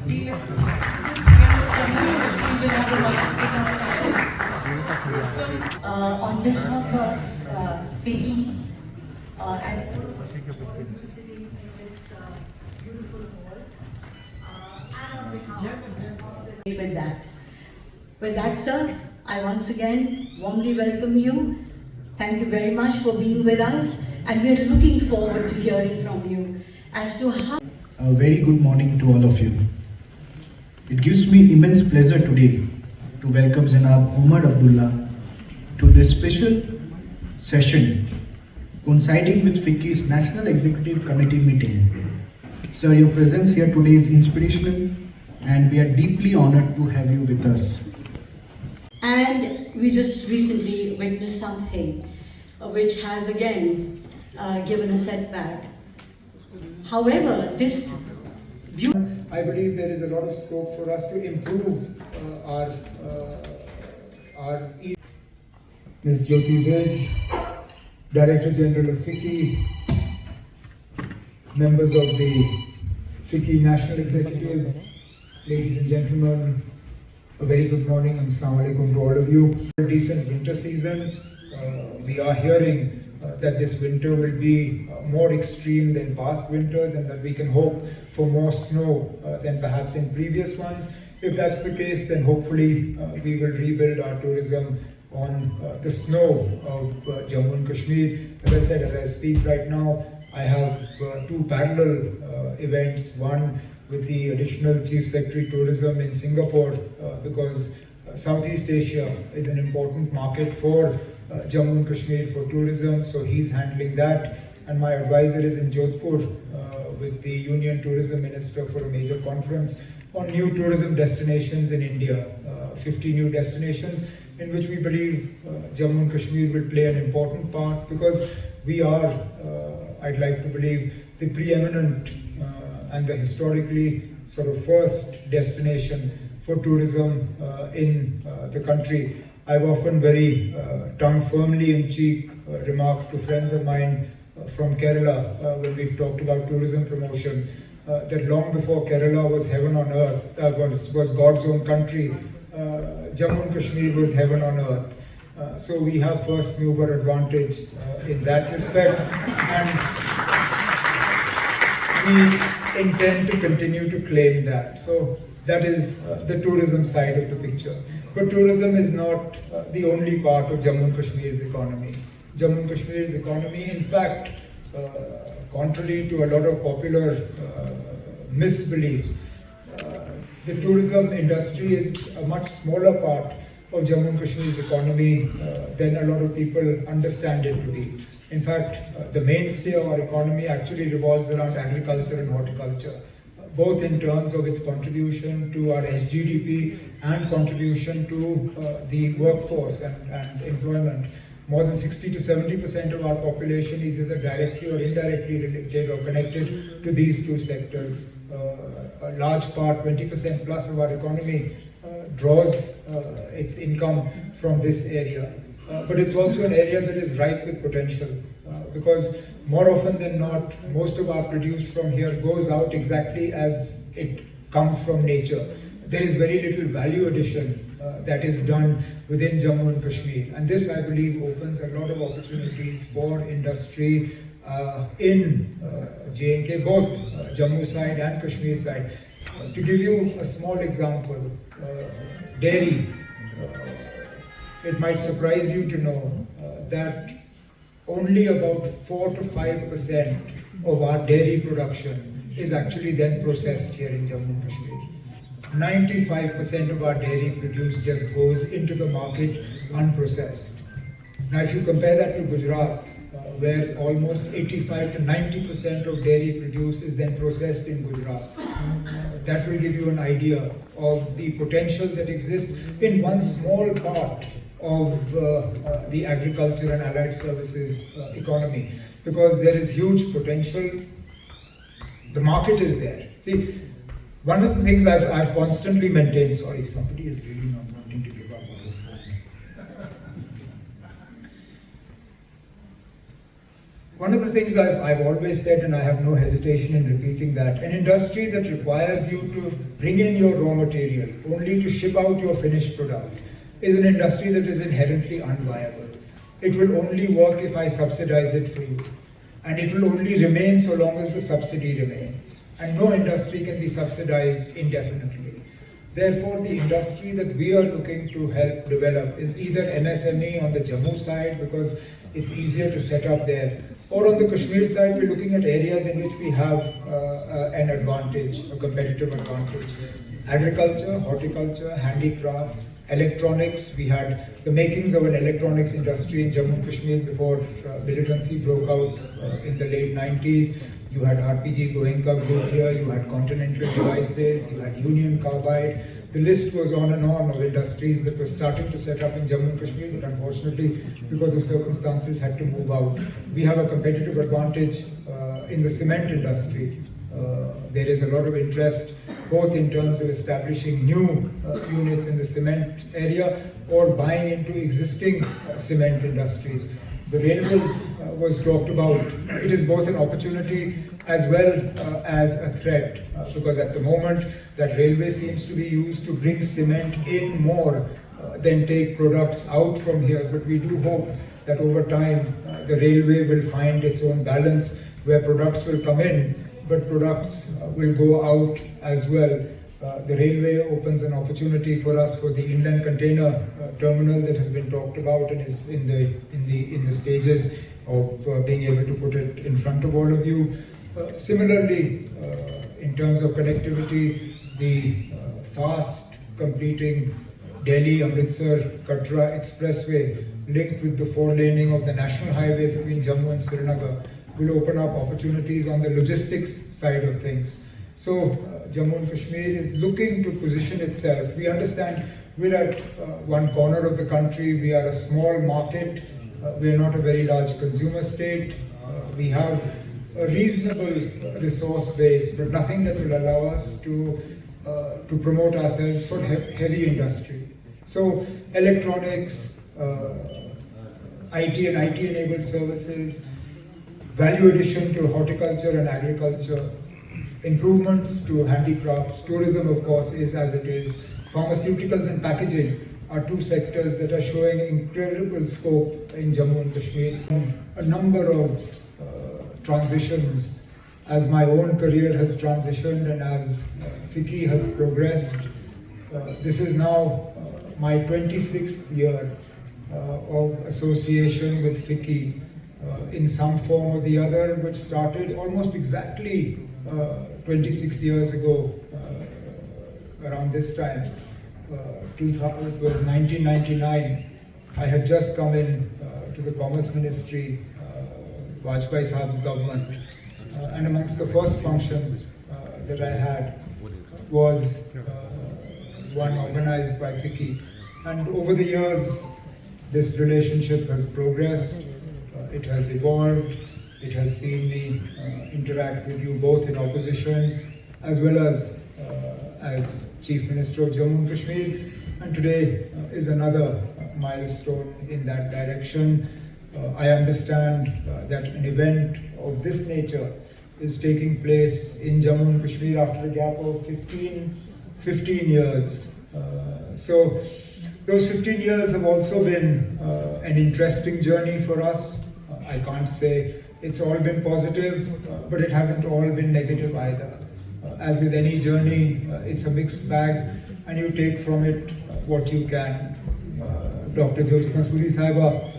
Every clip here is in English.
On behalf of Vicky and with that, sir, I once again warmly welcome you. Thank you very much for being with us, and we are looking forward to hearing from you as to how. A very good morning to all of you. It gives me immense pleasure today to welcome Janab Omar Abdullah to this special session coinciding with FICCI's National Executive Committee meeting. Sir, your presence here today is inspirational and we are deeply honored to have you with us. And we just recently witnessed something which has again given a setback. However, this I believe there is a lot of scope for us to improve our Ms. Jyoti Vij, Director General of FICCI, members of the FICCI National Executive, ladies and gentlemen, a very good morning and Assalamu alaikum to all of you. A decent winter season. We are hearing that this winter will be more extreme than past winters and that we can hope for more snow than perhaps in previous ones. If that's the case, then hopefully we will rebuild our tourism on the snow of Jammu and Kashmir. As I said, as I speak right now, I have two parallel events. One with the additional Chief Secretary Tourism in Singapore because Southeast Asia is an important market for Jammu and Kashmir for tourism, so he's handling that. And my advisor is in Jodhpur with the Union Tourism Minister for a major conference on new tourism destinations in India, 50 new destinations in which we believe Jammu and Kashmir will play an important part because we are, I'd like to believe, the preeminent and the historically sort of first destination for tourism in the country. I've often very tongue firmly in cheek remarked to friends of mine from Kerala when we've talked about tourism promotion that long before Kerala was heaven on earth, was God's own country, Jammu and Kashmir was heaven on earth. So we have first mover advantage in that respect, and we intend to continue to claim that. So that is the tourism side of the picture. But tourism is not the only part of Jammu and Kashmir's economy. Jammu and Kashmir's economy, in fact, contrary to a lot of popular misbeliefs, the tourism industry is a much smaller part of Jammu and Kashmir's economy than a lot of people understand it to be. In fact, the mainstay of our economy actually revolves around agriculture and horticulture, both in terms of its contribution to our SGDP and contribution to the workforce and employment. More than 60 to 70% of our population is either directly or indirectly related or connected to these two sectors. A large part, 20% plus of our economy, draws its income from this area. But it's also an area that is ripe with potential because more often than not, most of our produce from here goes out exactly as it comes from nature. There is very little value addition that is done within Jammu and Kashmir. And this, I believe, opens a lot of opportunities for industry in J&K, both Jammu side and Kashmir side. To give you a small example, dairy. It might surprise you to know that only about 4 to 5% of our dairy production is actually then processed here in Jammu and Kashmir. 95% of our dairy produce just goes into the market unprocessed. Now if you compare that to Gujarat, where almost 85 to 90% of dairy produce is then processed in Gujarat, that will give you an idea of the potential that exists in one small part of the agriculture and allied services economy, because there is huge potential. The market is there. See, one of the things I've constantly maintained, sorry, somebody is really not wanting to give up on the phone. One of the things I've always said, and I have no hesitation in repeating that, an industry that requires you to bring in your raw material only to ship out your finished product is an industry that is inherently unviable. It will only work if I subsidize it for you. And it will only remain so long as the subsidy remains. And no industry can be subsidized indefinitely. Therefore, the industry that we are looking to help develop is either MSME on the Jammu side, because it's easier to set up there, or on the Kashmir side, we're looking at areas in which we have an advantage, a competitive advantage. Agriculture, horticulture, handicrafts, electronics. We had the makings of an electronics industry in Jammu and Kashmir before militancy broke out in the late 90s. You had RPG Goenka Group here, you had Continental Devices, you had Union Carbide. The list goes on and on of industries that were starting to set up in Jammu and Kashmir, but unfortunately, because of circumstances, had to move out. We have a competitive advantage in the cement industry. There is a lot of interest, both in terms of establishing new units in the cement area or buying into existing cement industries. The railways was talked about. It is both an opportunity as well as a threat, because at the moment that railway seems to be used to bring cement in more than take products out from here. But we do hope that over time the railway will find its own balance, where products will come in, but products will go out as well. The railway opens an opportunity for us for the inland container terminal that has been talked about and is in the stages of being able to put it in front of all of you. Similarly, in terms of connectivity, the fast completing Delhi-Amritsar-Katra expressway linked with the 4-laning of the national highway between Jammu and Srinagar will open up opportunities on the logistics side of things. So Jammu and Kashmir is looking to position itself. We understand we're at one corner of the country. We are a small market. We are not a very large consumer state. We have a reasonable resource base, but nothing that will allow us to promote ourselves for heavy industry. So electronics, IT and IT-enabled services, value addition to horticulture and agriculture, improvements to handicrafts, tourism of course is as it is, pharmaceuticals and packaging are two sectors that are showing incredible scope in Jammu and Kashmir. A number of transitions as my own career has transitioned and as FICCI has progressed. This is now my 26th year of association with FICCI in some form or the other, which started almost exactly 26 years ago, around this time. It was 1999. I had just come in to the Commerce Ministry, Vajpayee Sahab's government, and amongst the first functions that I had was one organized by FICCI. And over the years, this relationship has progressed, it has evolved, it has seen me interact with you both in opposition as well as Chief Minister of Jammu and Kashmir, and today is another milestone in that direction. I understand that an event of this nature is taking place in Jammu and Kashmir after a gap of 15 years. So those 15 years have also been an interesting journey for us. I can't say it's all been positive, but it hasn't all been negative either. As with any journey, it's a mixed bag, and you take from it what you can. Dr. Jyotsna Suri Sahiba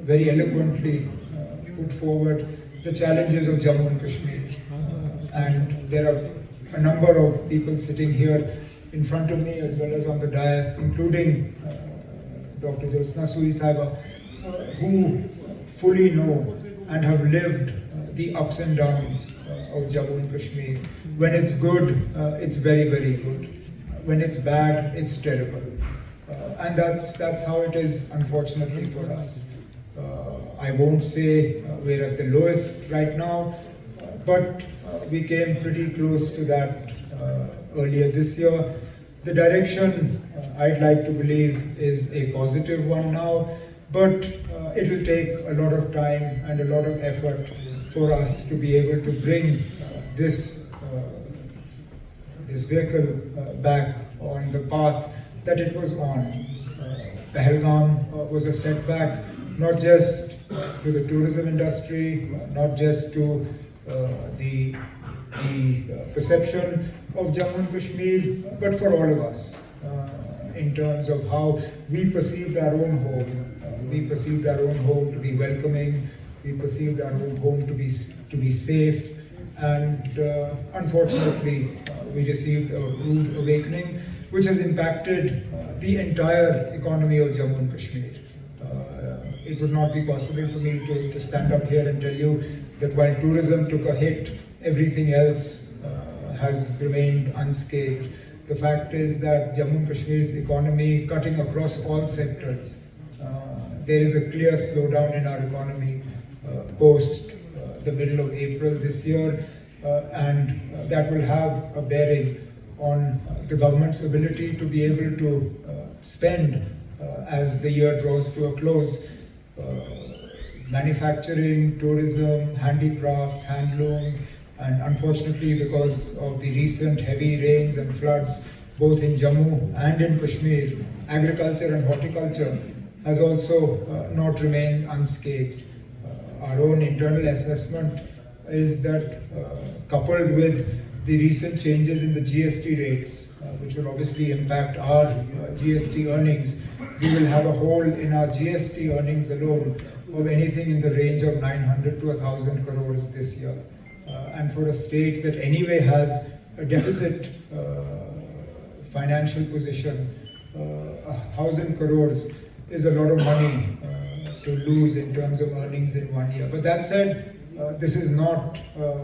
very eloquently put forward the challenges of Jammu and Kashmir. And there are a number of people sitting here in front of me as well as on the dais, including Dr. Jyotsna Suri Sahiba, who fully know and have lived the ups and downs of Jammu and Kashmir. When it's good, it's very, very good. When it's bad, it's terrible. And that's how it is, unfortunately, for us. I won't say we're at the lowest right now, but we came pretty close to that earlier this year. The direction, I'd like to believe, is a positive one now. but it will take a lot of time and a lot of effort for us to be able to bring this vehicle back on the path that it was on. Pahalgam was a setback, not just to the tourism industry, not just to the perception of Jammu and Kashmir, but for all of us, in terms of how we perceived our own home. We perceived our own home to be welcoming, we perceived our own home to be safe, and unfortunately we received a rude awakening which has impacted the entire economy of Jammu and Kashmir. It would not be possible for me to stand up here and tell you that while tourism took a hit, everything else has remained unscathed. The fact is that Jammu and Kashmir's economy, cutting across all sectors, there is a clear slowdown in our economy post the middle of April this year, and that will have a bearing on the government's ability to be able to spend as the year draws to a close. Manufacturing, tourism, handicrafts, handloom, and unfortunately because of the recent heavy rains and floods both in Jammu and in Kashmir, agriculture and horticulture has also not remained unscathed. Our own internal assessment is that coupled with the recent changes in the GST rates, which will obviously impact our GST earnings, we will have a hole in our GST earnings alone of anything in the range of 900 to 1,000 crores this year. And for a state that anyway has a deficit financial position, 1,000 crores is a lot of money to lose in terms of earnings in 1 year. But that said, this is not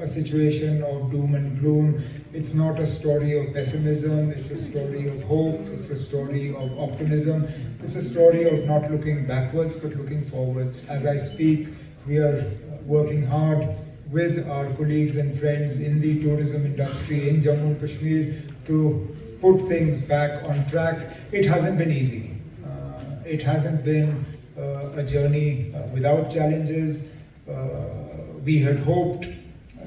a situation of doom and gloom. It's not a story of pessimism. It's a story of hope. It's a story of optimism. It's a story of not looking backwards but looking forwards. As I speak, we are working hard with our colleagues and friends in the tourism industry in Jammu and Kashmir to put things back on track. It hasn't been easy. It hasn't been a journey without challenges. We had hoped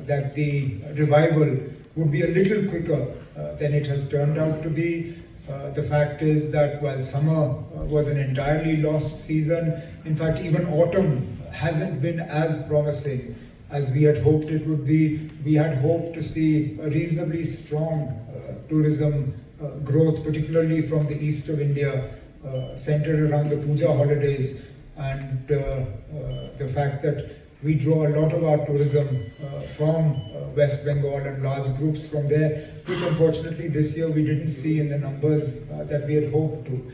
that the revival would be a little quicker than it has turned out to be. The fact is that while summer was an entirely lost season, in fact even autumn hasn't been as promising as we had hoped it would be. We had hoped to see a reasonably strong tourism growth, particularly from the east of India, centered around the puja holidays, and the fact that we draw a lot of our tourism from West Bengal and large groups from there, which unfortunately this year we didn't see in the numbers that we had hoped to.